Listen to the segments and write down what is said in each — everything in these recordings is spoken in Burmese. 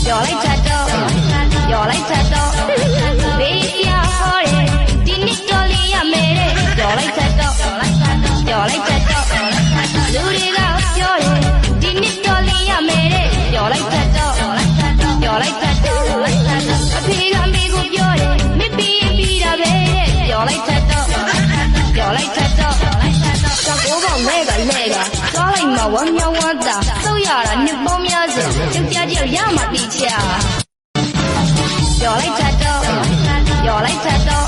ပြောလိုက်တတ်တော့ပြောလိုက်တတ်တော့ဘေးတရားဟောတယ်ဒီနှစ်တော်လေးရမယ်တဲ့ပြောလိုက်တတ်တော့ပြောလိုက်တတ်တော့လူတွေကပြောတယ်ဒီနှစ်တော်လေးရမယ်တဲ့ပြောလိုက်တတ်တော့ပြောလိုက်တတ်တော့အဖေကမေကိုပြောတယ်မပြီးပြီးတာပဲတဲ့ပြောလိုက်တတ်တော့ပြောလိုက်တတ်တော့ကကိုပေါင်းလဲကလဲကသွားလိုက်မှာဝမ်းမြောင်းဝမ်းသာသုတ်ရတာနှစ်ပေါင်းများစွာကြောက်ကြကြောက်ရမှတိချာပြောလိုက်တတ်တော့ပြောလိုက်တတ်တော့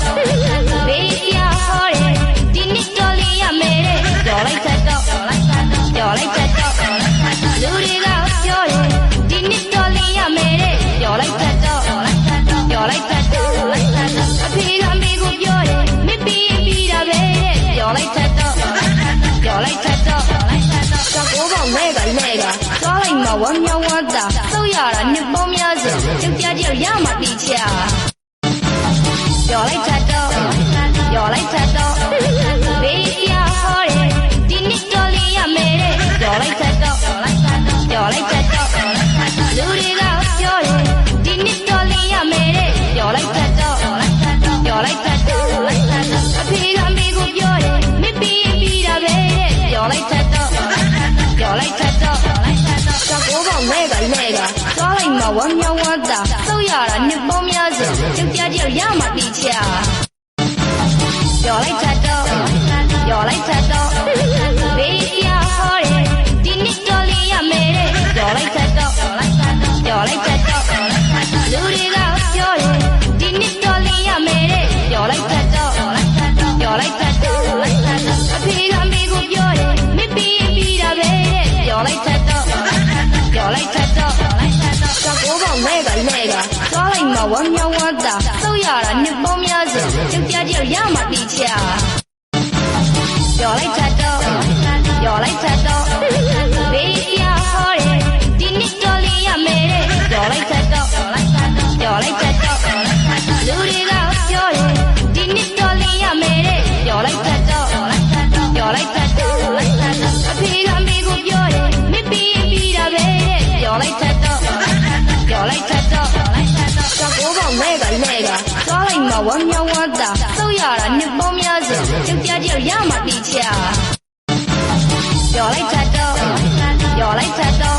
ဘေးတရားဟောတယ်ဒီနှစ်တော်လေးရမယ်တဲ့ပြောလိုက်တတ်တော့ပြောလိုက်တတ်တော့လူတွေကပြောတယ်ဒီနှစ်တော်လေးရမယ်တဲ့ပြောလိုက်တတ်တော့ပြောလိုက်တတ်တော့အဖေကမေကိုပြောတယ်မပြီးပြီးတာပဲတဲ့ပြောလိုက်တတ်တော့ပြောလိုက်တတ်တော့ကကိုပေါင်းလဲကလဲကသွားလိုက်မှာဝမ်းမြောင်းဝမ်းသာသုတ်ရတာနှစ်ပေါင်းများစွာကြောက်ကြကြောက်ရမှတိချာပြောလိုက်တတ်တော့ပြောလိုက်တတ်တော့ဘေးတရားဟောတယ်ဒီနှစ်တော်လေးရမယ်တဲ့ပြောလိုက်တတ်တော့ပြောလိုက်တတ်တော့လူတွေကပြောတယ်ဒီနှစ်တော်လေးရမယ်တဲ့ပြောလိုက်တတ်တော့ပြောလိုက်တတ်တော့အဖေကမေကိုပြောတယ်မပြီးပြီးတာပဲတဲ့ပြောလိုက်တတ်တော့ပြောလိုက်တတ်တော့ကကိုပေါင်းလဲကလဲကသွားလိုက်မှာဝမ်းမြောင်းဝမ်းသာသုတ်ရတာနှစ်ပေါင်းများစွာကြောက်ကြကြောက်ရမှတိချာပြောလိုက်တတ်တော့ပြောလိုက်တတ်တော့ဘေးတရားဟောတယ်ဒီနှစ်တော်လေးရမယ်တဲ့ပြောလိုက်တတ်တော့ပြောလိုက်တတ်တော့လူတွေကပြောတယ်ဒီနှစ်တော်လေးရမယ်တဲ့ပြောလိုက်တတ်တော့ပြောလိုက်တတ်တော့အဖေကမေကိုပြောတယ်မပြီးပြီးတာပဲတဲ့ပြောလိုက်တတ်တော့ပြောလိုက်တတ်တော့ကကိုပေါင်းလဲကလဲကသွားလိုက်မှာဝမ်းမြောင်းဝမ်းသာသုတ်ရတာနှစ်ပေါင်းများစွာကြောက်ကြကြောက်ရမှတိချာပြောလိုက်တတ်တော့ပြောလိုက်တတ်တော့ဘေးတရားဟောတယ်ဒီနှစ်တော်လေးရမယ်တဲ့ပြောလိုက်တတ်တော့ပြောလိုက်တတ်တော့လူတွေကပြောတယ်ဒီနှစ်တော်လေးရမယ်တဲ့ပြောလိုက်တတ်တော့ပြောလိုက်တတ်တော့အဖေကမေကိုပြောတယ်မပြီးပြီးတာပဲတဲ့ပြောလိုက်တတ်တော့ပြောလိုက်တတ်တော့ကကိုပေါင်းလဲကလဲကသွားလိုက်မှာဝမ်းမြောင်းဝမ်းသာသုတ်ရတာနှစ်ပေါင်းများစွာကြောက်ကြကြောက်ရမှတိချာပြောလိုက်တတ်တော့ပြောလိုက်တတ်တော့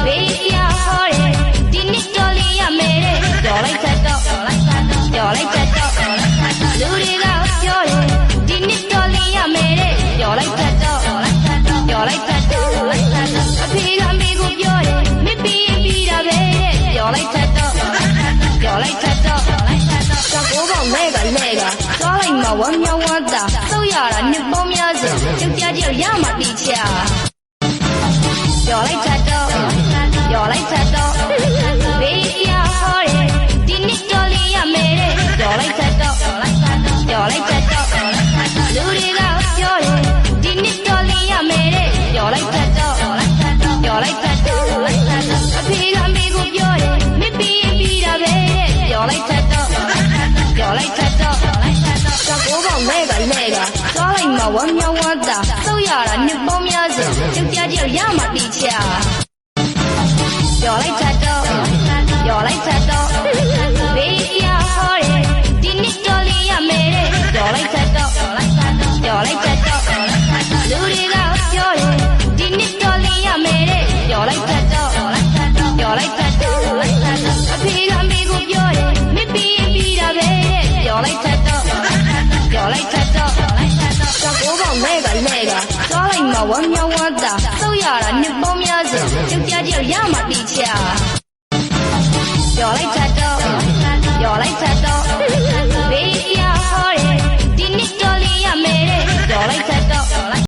ဘေးတရားဟောတယ်ဒီနှစ်တော်လေးရမယ်တဲ့ပြောလိုက်တတ်တော့ပြောလိုက်တတ်တော့လူတွေကပြောတယ်ဒီနှစ်တော်လေးရမယ်တဲ့ပြောလိုက်တတ်တော့ပြောလိုက်တတ်တော့အဖေကမေကိုပြောတယ်မပြီးပြီးတာပဲတဲ့ပြောလိုက်တတ်တော့ပြောလိုက်တတ်တော့ကကိုပေါင်းလဲကလဲကသွားလိုက်မှာဝမ်းမြောင်းဝမ်းသာသုတ်ရတာနှစ်ပေါင်းများစွာကြောက်ကြကြောက်ရမှတိချာပြောလိုက်တတ်တော့ပြောလိုက်တတ်တော့ဘေးတရားဟောတယ်ဒီနှစ်တော်လေးရမယ်တဲ့ပြောလိုက်တတ်တော့ပြောလိုက်တတ်တော့လူတွေကပြောတယ်ဒီနှစ်တော်လေးရမယ်တဲ့ပြောလိုက်တတ်တော့ပြောလိုက်တတ်တော့အဖေကမေကိုပြောတယ်မပြီးပြီးတာပဲတဲ့ပြောလိုက်တတ်တော့ပြောလိုက်တတ်တော့ကကိုပေါင်းလဲကလဲကသွားလိုက်မှာဝမ်းမြောင်းဝမ်းသာသုတ်ရတာနှစ်ပေါင်းများစွာကြောက်ကြကြောက်ရမှတိချာပြောလိုက်တတ်တော့ပြောလိုက်တတ်တော့ဘေးတရားဟောတယ်ဒီနှစ်တော်လေးရမယ်တဲ့ပြောလိုက်တတ်တော့ပြောလိုက်တတ်တော့လူတွေကပြောတယ်ဒီနှစ်တော်လေးရမယ်တဲ့ပြောလိုက်တတ်တော့ပြောလိုက်တတ်တော့အဖေကမေကိုပြောတယ်မပြီးပြီးတာပဲတဲ့ပြောလိုက်တတ်တော့ပြောလိုက်တတ်တော့ကကိုပေါင်းလဲကလဲကသွားလိုက်မှာဝမ်းမြောင်းဝမ်းသာသုတ်ရတာနှစ်ပေါင်းများစွာကြောက်ကြကြောက်ရမှတိချာပြောလိုက်တတ်